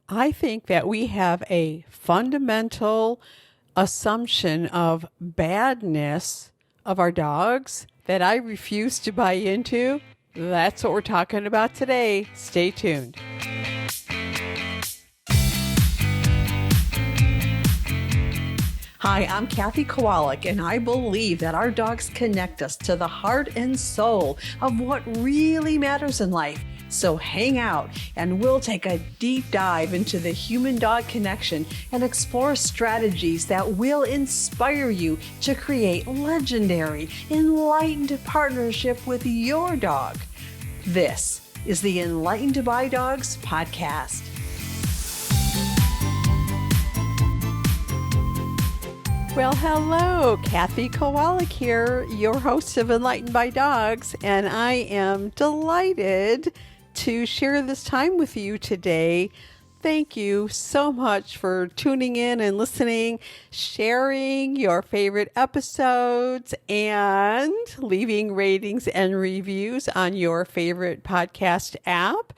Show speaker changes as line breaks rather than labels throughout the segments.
I think that we have a fundamental assumption of badness of our dogs that I refuse to buy into. That's what we're talking about today. Stay tuned. Hi, I'm Kathy Kowalik, and I believe that our dogs connect us to the heart and soul of what really matters in life. So hang out and we'll take a deep dive into the human-dog connection and explore strategies that will inspire you to create legendary, enlightened partnership with your dog. This is the Enlightened by Dogs podcast. Well, hello, Kathy Kowalik here, your host of Enlightened by Dogs, and I am delighted to share this time with you today. Thank you so much for tuning in and listening, sharing your favorite episodes, and leaving ratings and reviews on your favorite podcast app.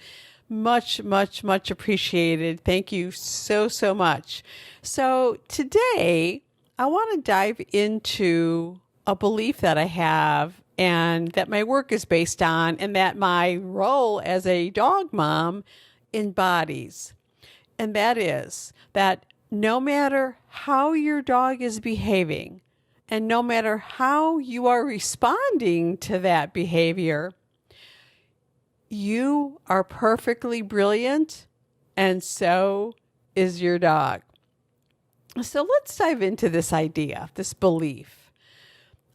Much, much, much appreciated. Thank you so, so much. So today, I want to dive into a belief that I have and that my work is based on and that my role as a dog mom embodies. And that is that no matter how your dog is behaving and no matter how you are responding to that behavior, you are perfectly brilliant and so is your dog. So let's dive into this idea, this belief.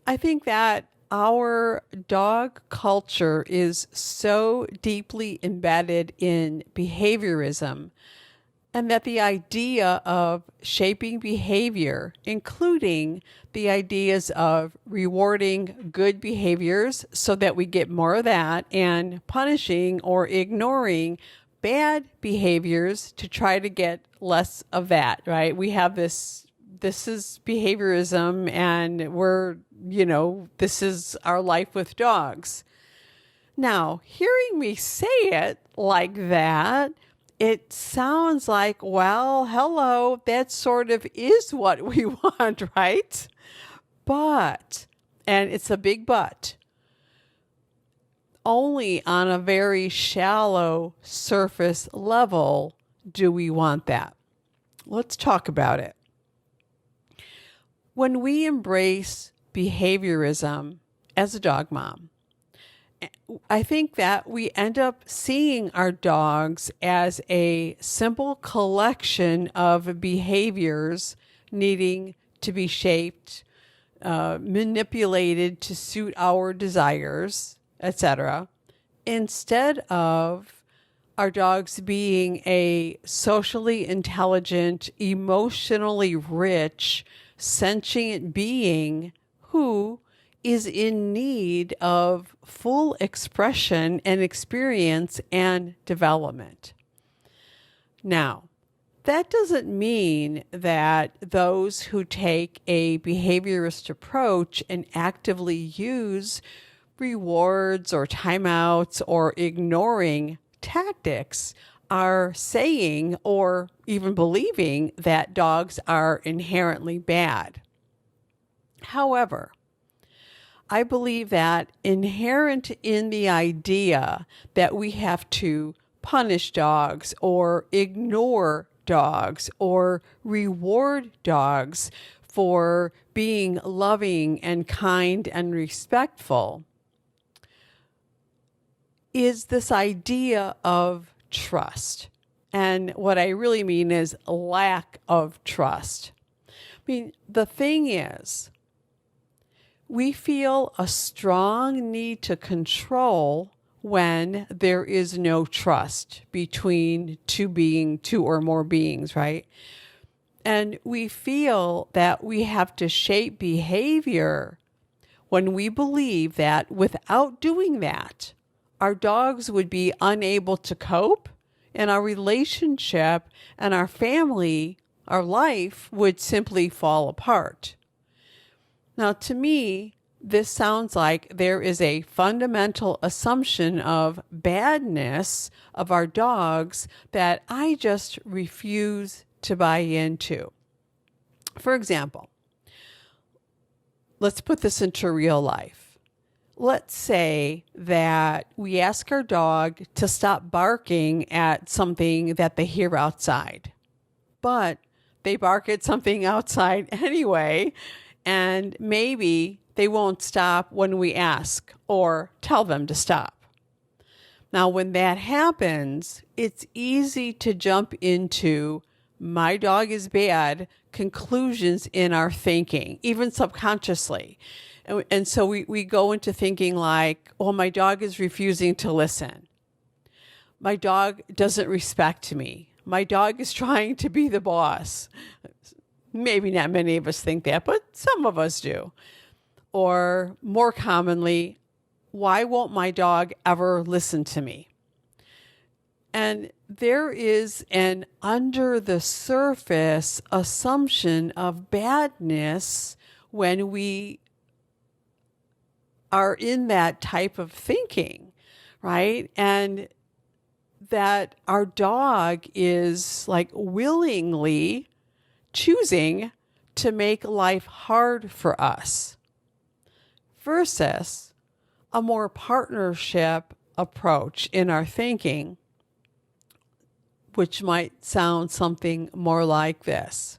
I think that our dog culture is so deeply embedded in behaviorism, and that the idea of shaping behavior, including the ideas of rewarding good behaviors so that we get more of that, and punishing or ignoring bad behaviors to try to get less of that, right? We have this is behaviorism, and this is our life with dogs. Now, hearing me say it like that, it sounds like, well, hello, that sort of is what we want, right? But, and it's a big but, only on a very shallow surface level do we want that. Let's talk about it. When we embrace behaviorism as a dog mom, I think that we end up seeing our dogs as a simple collection of behaviors needing to be shaped, manipulated to suit our desires, etc., instead of our dogs being a socially intelligent, emotionally rich, sentient being who is in need of full expression and experience and development. Now, that doesn't mean that those who take a behaviorist approach and actively use rewards or timeouts or ignoring tactics are saying or even believing that dogs are inherently bad. However, I believe that inherent in the idea that we have to punish dogs or ignore dogs or reward dogs for being loving and kind and respectful is this idea of trust. And what I really mean is lack of trust. I mean, the thing is, we feel a strong need to control when there is no trust between two or more beings, right? And we feel that we have to shape behavior when we believe that without doing that, our dogs would be unable to cope, and our relationship and our family, our life would simply fall apart. Now, to me, this sounds like there is a fundamental assumption of badness of our dogs that I just refuse to buy into. For example, let's put this into real life. Let's say that we ask our dog to stop barking at something that they hear outside, but they bark at something outside anyway, and maybe they won't stop when we ask or tell them to stop. Now, when that happens, it's easy to jump into my dog is bad conclusions in our thinking, even subconsciously. And so we go into thinking like, well, my dog is refusing to listen. My dog doesn't respect me. My dog is trying to be the boss. Maybe not many of us think that, but some of us do. Or more commonly, why won't my dog ever listen to me? And there is an under the surface assumption of badness when we are in that type of thinking, right? And that our dog is like willingly choosing to make life hard for us versus a more partnership approach in our thinking, which might sound something more like this.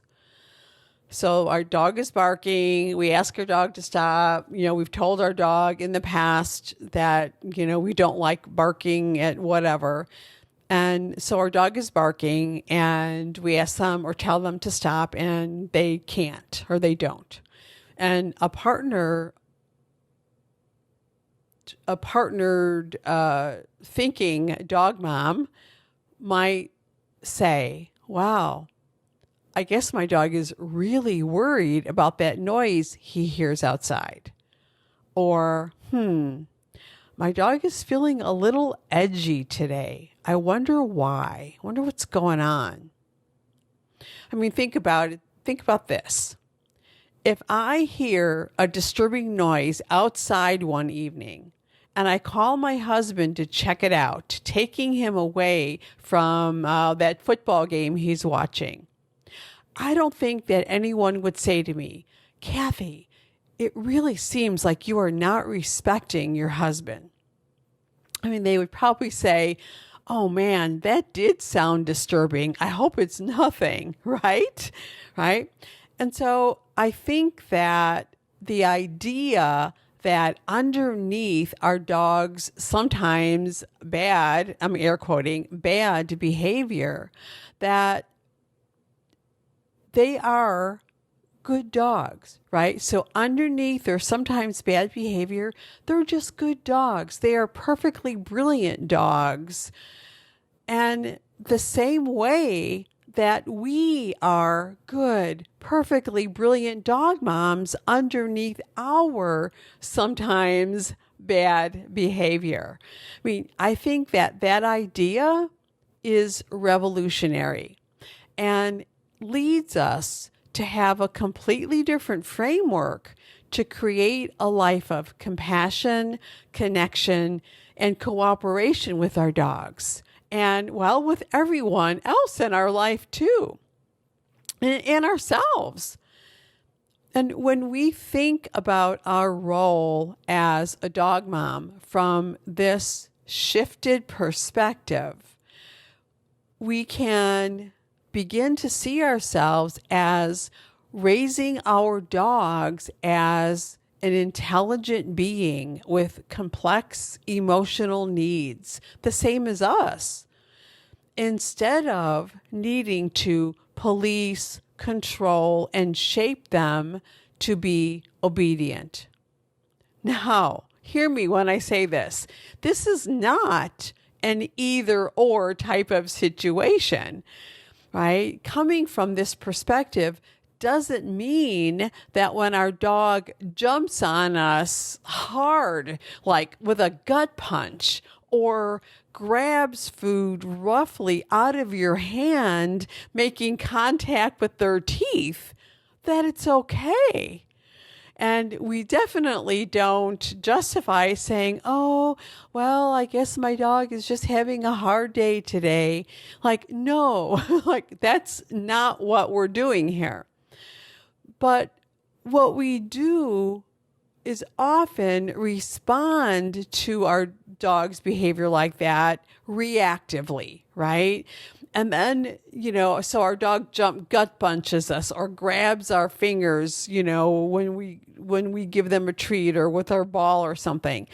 So our dog is barking. We ask our dog to stop. We've told our dog in the past that, we don't like barking at whatever. And so our dog is barking and we ask them or tell them to stop and they can't or they don't. And a partnered thinking dog mom might say, wow, I guess my dog is really worried about that noise he hears outside. Or, my dog is feeling a little edgy today. I wonder why. I wonder what's going on. I mean, think about it. Think about this. If I hear a disturbing noise outside one evening, and I call my husband to check it out, taking him away from that football game he's watching, I don't think that anyone would say to me, Kathy, it really seems like you are not respecting your husband. I mean, they would probably say, oh man, that did sound disturbing. I hope it's nothing, right? Right? And so I think that the idea that underneath our dogs sometimes bad, I'm air quoting, bad behavior, that they are good dogs, right? So underneath their sometimes bad behavior, they're just good dogs. They are perfectly brilliant dogs. And the same way that we are good, perfectly brilliant dog moms underneath our sometimes bad behavior. I mean, I think that idea is revolutionary and leads us to have a completely different framework to create a life of compassion, connection, and cooperation with our dogs. And, well, with everyone else in our life too, and ourselves. And when we think about our role as a dog mom from this shifted perspective, we can begin to see ourselves as raising our dogs as an intelligent being with complex emotional needs, the same as us, instead of needing to police, control, and shape them to be obedient. Now, hear me when I say this. This is not an either-or type of situation, right? Coming from this perspective doesn't mean that when our dog jumps on us hard, like with a gut punch, or grabs food roughly out of your hand, making contact with their teeth, that it's okay. And we definitely don't justify saying, oh, well, I guess my dog is just having a hard day today. Like, no, like that's not what we're doing here. But what we do is often respond to our dog's behavior like that reactively, right? And then, so our dog gut punches us or grabs our fingers, when we give them a treat or with our ball or something.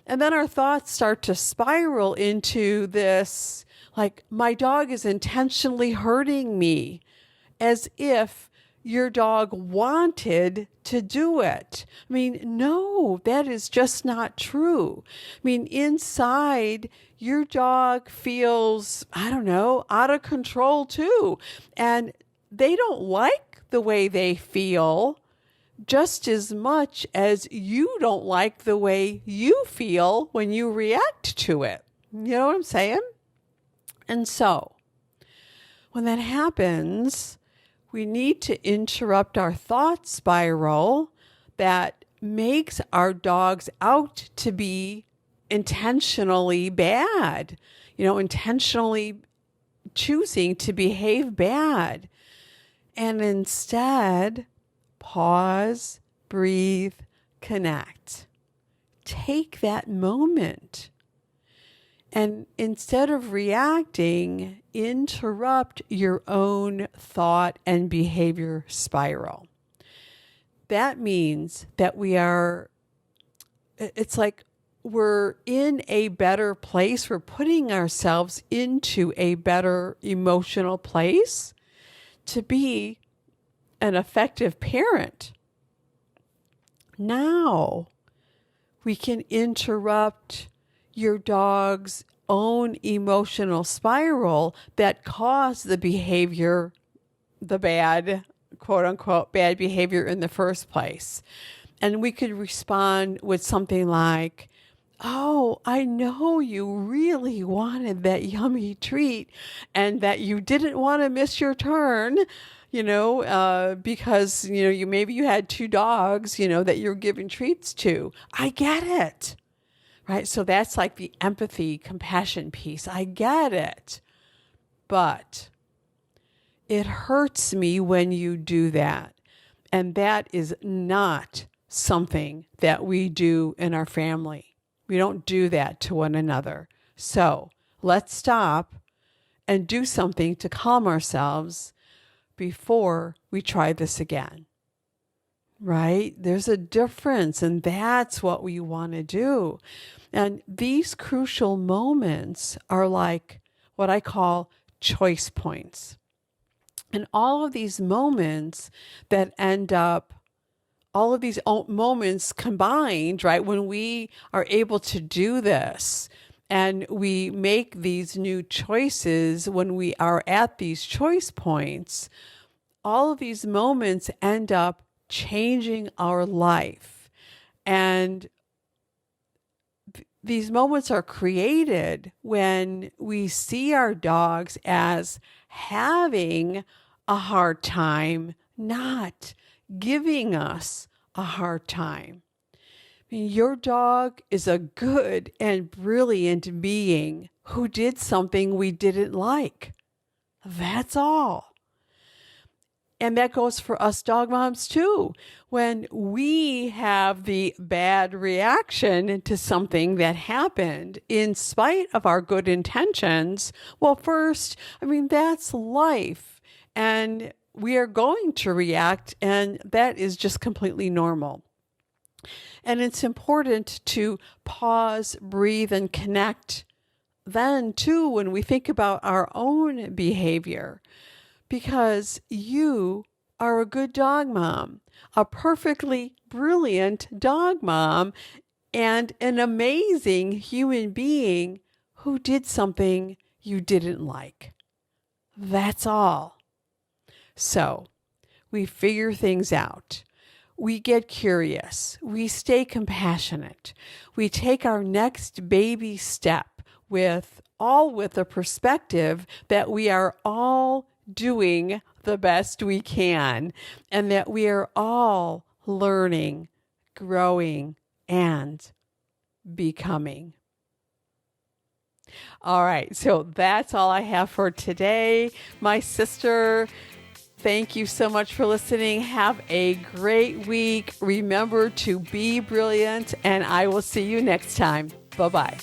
And then our thoughts start to spiral into this, like, my dog is intentionally hurting me, as if your dog wanted to do it. I mean, no, that is just not true. I mean, inside, your dog feels, I don't know, out of control too. And they don't like the way they feel just as much as you don't like the way you feel when you react to it. You know what I'm saying? And so, when that happens, we need to interrupt our thought spiral that makes our dogs out to be intentionally bad, intentionally choosing to behave bad. And instead, pause, breathe, connect. Take that moment. And instead of reacting, interrupt your own thought and behavior spiral. That means that it's like we're in a better place. We're putting ourselves into a better emotional place to be an effective parent. Now we can interrupt your dog's own emotional spiral that caused the behavior, the bad, quote unquote, bad behavior in the first place. And we could respond with something like, oh, I know you really wanted that yummy treat and that you didn't want to miss your turn, because, maybe you had two dogs, that you're giving treats to. I get it. Right? So that's like the empathy, compassion piece. I get it. But it hurts me when you do that. And that is not something that we do in our family. We don't do that to one another. So let's stop and do something to calm ourselves before we try this again. Right? There's a difference, and that's what we want to do. And these crucial moments are like what I call choice points. And all of these moments that end up, all of these moments combined, right, when we are able to do this and we make these new choices when we are at these choice points, all of these moments end up changing our life. And these moments are created when we see our dogs as having a hard time, not giving us a hard time. I mean, your dog is a good and brilliant being who did something we didn't like. That's all. And that goes for us dog moms too. When we have the bad reaction to something that happened in spite of our good intentions, well, first, that's life. And we are going to react, and that is just completely normal. And it's important to pause, breathe, and connect then too when we think about our own behavior. Because you are a good dog mom, a perfectly brilliant dog mom, and an amazing human being who did something you didn't like. That's all. So we figure things out. We get curious. We stay compassionate. We take our next baby step with the perspective that we are all doing the best we can, and that we are all learning growing, and becoming. All right, so that's all I have for today, my sister. Thank you so much for listening. Have a great week. Remember to be brilliant, and I will see you next time. Bye-bye.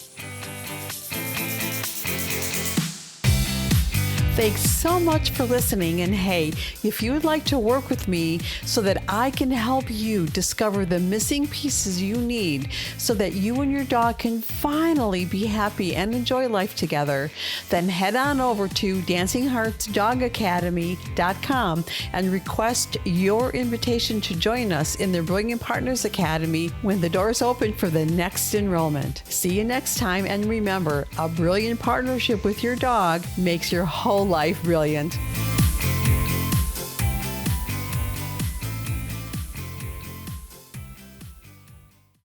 Thanks so much for listening. And hey, if you would like to work with me so that I can help you discover the missing pieces you need so that you and your dog can finally be happy and enjoy life together, then head on over to dancingheartsdogacademy.com and request your invitation to join us in the Brilliant Partners Academy when the doors open for the next enrollment. See you next time, and remember, a brilliant partnership with your dog makes your whole life brilliant.